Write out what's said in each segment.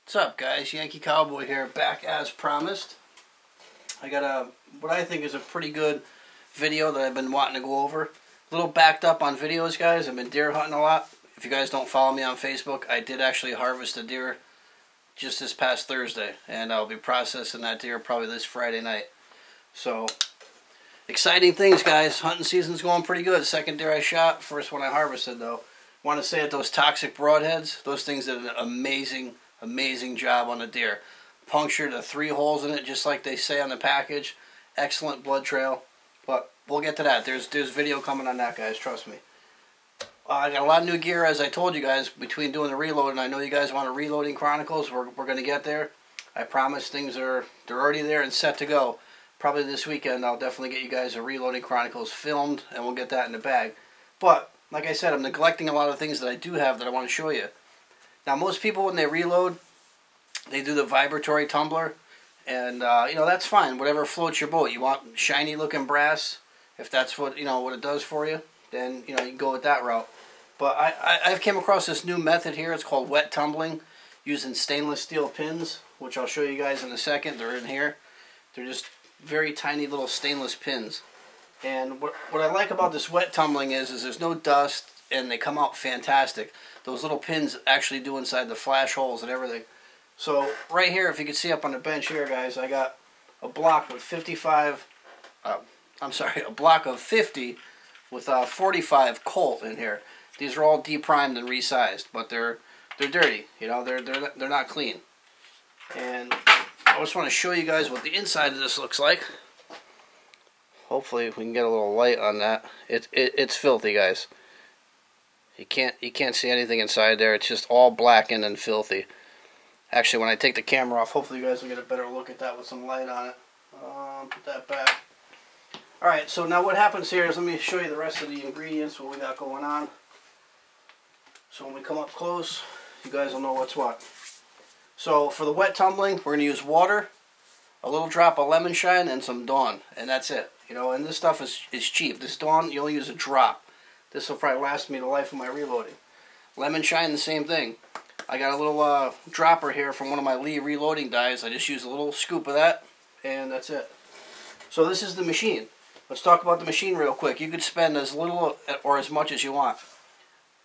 What's up, guys? Yankee Cowboy here, back as promised. I got what I think is a pretty good video that I've been wanting to go over. A little backed up on videos, guys. I've been deer hunting a lot. If you guys don't follow me on Facebook, I did actually harvest a deer just this past Thursday, and I'll be processing that deer probably this Friday night. So, exciting things, guys. Hunting season's going pretty good. Second deer I shot, first one I harvested, though. Want to say that those toxic broadheads, those things did an amazing job on the deer. Punctured the 3 holes in it, just like they say on the package. Excellent blood trail. But we'll get to that. There's video coming on that, guys. Trust me. I got a lot of new gear, as I told you guys, between doing the reload, and I know you guys want a reloading chronicles. We're going to get there. I promise they're already there and set to go. Probably this weekend I'll definitely get you guys a reloading chronicles filmed, and we'll get that in the bag. But like I said, I'm neglecting a lot of things that I do have that I want to show you. Now, most people, when they reload, they do the vibratory tumbler, and you know, that's fine. Whatever floats your boat. You want shiny looking brass, if that's what what it does for you, then you can go with that route. But I've came across this new method here. It's called wet tumbling, using stainless steel pins, which I'll show you guys in a second. They're in here. They're just very tiny little stainless pins. And what I like about this wet tumbling is there's no dust, and they come out fantastic. Those little pins actually do inside the flash holes and everything. So right here, if you can see up on the bench here, guys, I got a block with a block of 50 with 45 Colt in here. These are all deprimed and resized, but they're dirty. They're not clean. And I just want to show you guys what the inside of this looks like. Hopefully we can get a little light on that. It's filthy, guys. You can't see anything inside there. It's just all blackened and filthy. Actually, when I take the camera off, hopefully you guys will get a better look at that with some light on it. Put that back. Alright, so now what happens here is, let me show you the rest of the ingredients, what we got going on. So when we come up close, you guys will know what's what. So for the wet tumbling, we're going to use water, a little drop of lemon shine, and some Dawn. And that's it. And this stuff is cheap. This Dawn, you only use a drop. This will probably last me the life of my reloading. Lemon shine, the same thing. I got a little dropper here from one of my Lee reloading dies. I just use a little scoop of that, and that's it. So this is the machine. Let's talk about the machine real quick. You could spend as little or as much as you want.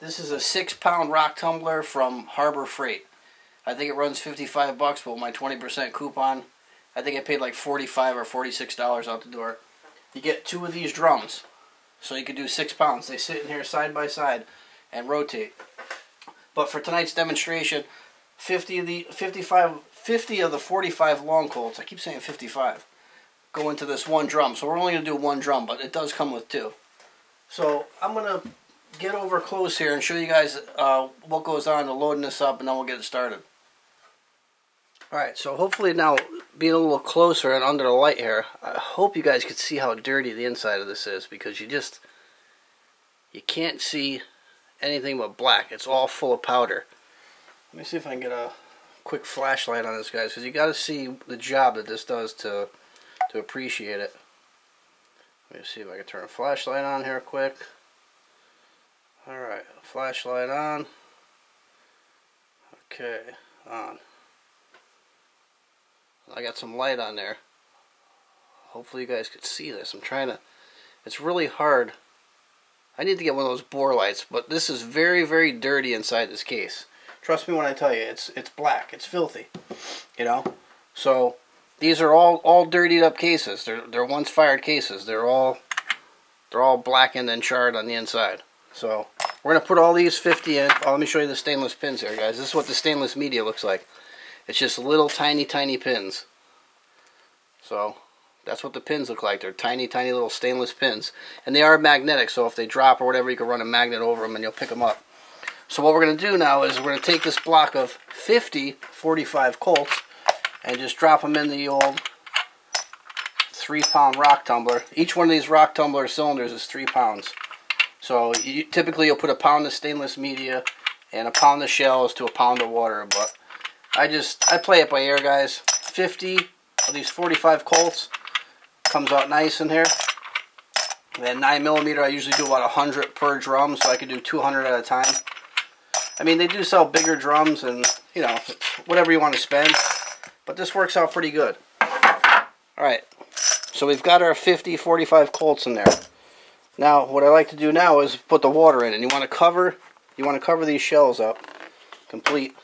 This is a 6-pound rock tumbler from Harbor Freight. I think it runs $55, but with my 20% coupon, I think I paid like $45 or $46 out the door. You get 2 of these drums, so you can do 6 pounds. They sit in here side by side and rotate. But for tonight's demonstration, 50 of the 45 long Colts, I keep saying 55, go into this one drum. So we're only going to do one drum, but it does come with 2. So I'm going to get over close here and show you guys what goes on to loading this up, and then we'll get it started. Alright, so hopefully now, being a little closer and under the light here, I hope you guys can see how dirty the inside of this is, because you can't see anything but black. It's all full of powder. Let me see if I can get a quick flashlight on this, guys, because you got to see the job that this does to appreciate it. Let me see if I can turn a flashlight on here quick. Alright, flashlight on. Okay, on. I got some light on there. Hopefully you guys could see this. It's really hard. I need to get one of those bore lights, but this is very, very dirty inside this case. Trust me when I tell you, it's black, it's filthy. So these are all dirtied up cases. They're once fired cases. They're all blackened and charred on the inside. So we're gonna put all these 50 in. Oh, let me show you the stainless pins here, guys. This is what the stainless media looks like. It's just little tiny pins. So that's what the pins look like. They're tiny little stainless pins. And they are magnetic, so if they drop or whatever, you can run a magnet over them and you'll pick them up. So what we're going to do now is we're going to take this block of 50 45 Colts and just drop them in the old 3-pound rock tumbler. Each one of these rock tumbler cylinders is 3 pounds. So typically you'll put a pound of stainless media and a pound of shells to a pound of water, but I play it by ear, guys. 50 of these 45 Colts comes out nice in here. And then 9mm, I usually do about 100 per drum, so I can do 200 at a time. I mean, they do sell bigger drums and, you know, whatever you want to spend. But this works out pretty good. Alright, so we've got our 50-45 Colts in there. Now, what I like to do now is put the water in. And you want to cover these shells up complete.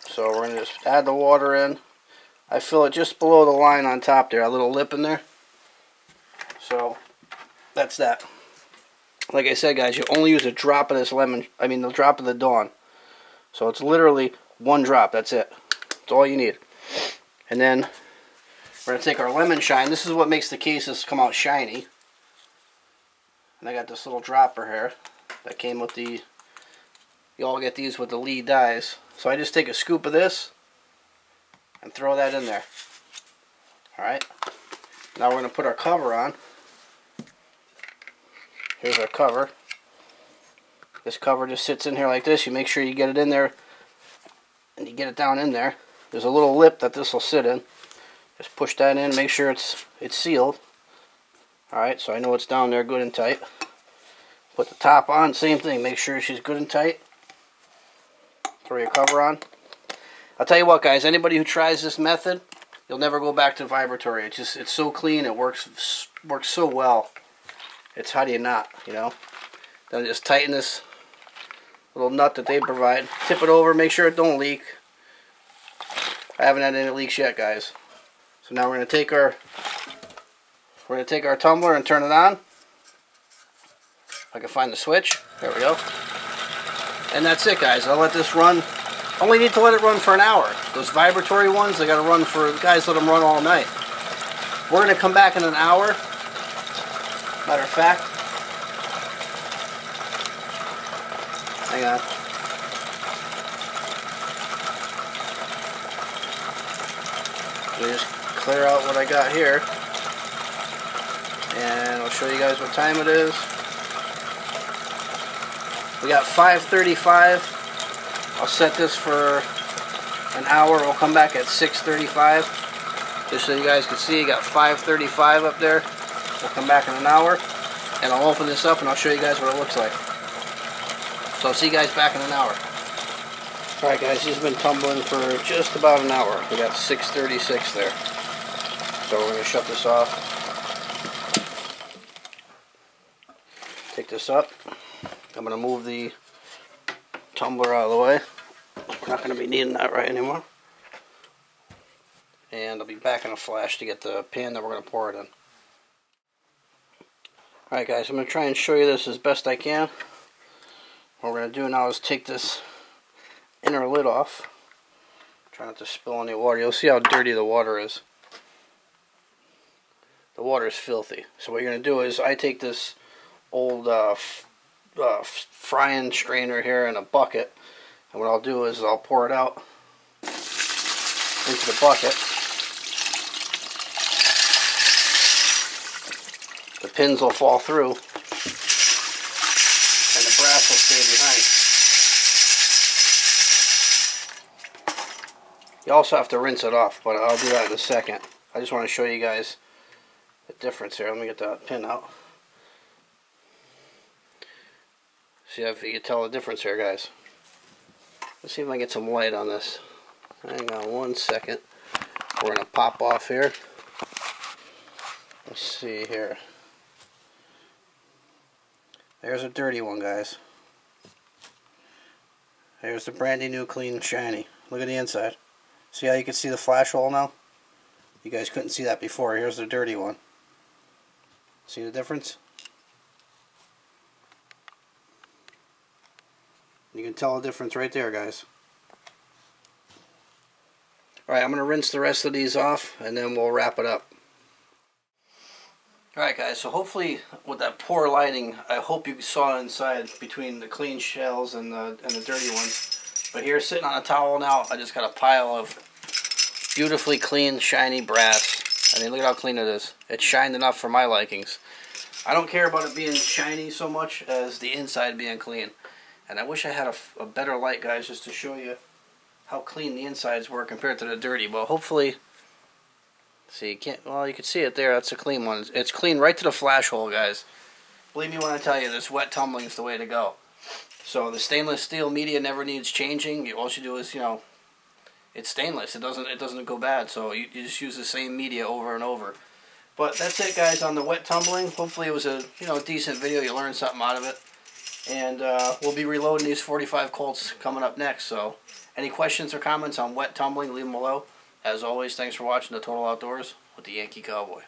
So we're going to just add the water in. I fill it just below the line on top there, a little lip in there. So, that's that. Like I said, guys, you only use a drop of this the drop of the Dawn. So it's literally one drop, that's it. That's all you need. And then, we're going to take our lemon shine. This is what makes the cases come out shiny. And I got this little dropper here that came with the, you all get these with the Lee dies. So I just take a scoop of this and throw that in there. Alright. Now we're going to put our cover on. Here's our cover. This cover just sits in here like this. You make sure you get it in there and you get it down in there. There's a little lip that this will sit in. Just push that in, make sure it's sealed. Alright, so I know it's down there good and tight. Put the top on, same thing. Make sure she's good and tight. Throw your cover on. I'll tell you what, guys, anybody who tries this method, you'll never go back to vibratory. It's so clean, it works so well. It's how do you not, you know? Then just tighten this little nut that they provide. Tip it over, make sure it don't leak. I haven't had any leaks yet, guys. So now we're going to take our tumbler and turn it on. If I can find the switch. There we go. And that's it, guys. I'll let this run. Only need to let it run for an hour. Those vibratory ones, they got to run for, guys, let them run all night. We're going to come back in an hour. Matter of fact. Hang on. Let me just clear out what I got here. And I'll show you guys what time it is. We got 5:35. I'll set this for an hour. We'll come back at 6:35. Just so you guys can see, you got 5:35 up there. We'll come back in an hour. And I'll open this up and I'll show you guys what it looks like. So I'll see you guys back in an hour. Alright guys, he's been tumbling for just about an hour. We got 6:36 there. So we're going to shut this off. Take this up. I'm going to move the tumbler out of the way. We're not going to be needing that right anymore. And I'll be back in a flash to get the pan that we're going to pour it in. Alright guys, I'm going to try and show you this as best I can. What we're going to do now is take this inner lid off. Try not to spill any water. You'll see how dirty the water is. The water is filthy. So what you're going to do is I take this old frying strainer here in a bucket, and what I'll do is I'll pour it out into the bucket. The pins will fall through and the brass will stay behind. You also have to rinse it off, but I'll do that in a second. I just want to show you guys the difference here. Let me get that pin out. See if you can tell the difference here, guys. Let's see if I can get some light on this. Hang on one second. We're going to pop off here. Let's see here. There's a dirty one, guys. There's the brandy new, clean, shiny. Look at the inside. See how you can see the flash hole now? You guys couldn't see that before. Here's the dirty one. See the difference? You can tell the difference right there, guys. Alright, I'm going to rinse the rest of these off and then we'll wrap it up. Alright guys, so hopefully with that poor lighting, I hope you saw inside between the clean shells and the dirty ones. But here sitting on a towel now, I just got a pile of beautifully clean, shiny brass. I mean, look at how clean it is. It's shined enough for my likings. I don't care about it being shiny so much as the inside being clean. And I wish I had a better light, guys, just to show you how clean the insides were compared to the dirty. But hopefully, see, you can't, well, you can see it there. That's a clean one. It's clean right to the flash hole, guys. Believe me when I tell you, this wet tumbling is the way to go. So the stainless steel media never needs changing. All you do is, you know, it's stainless. It doesn't go bad. So you just use the same media over and over. But that's it, guys, on the wet tumbling. Hopefully it was a, you know, decent video. You learned something out of it. And we'll be reloading these 45 Colts coming up next. So any questions or comments on wet tumbling, leave them below. As always, thanks for watching the Total Outdoors with the Yankee Cowboy.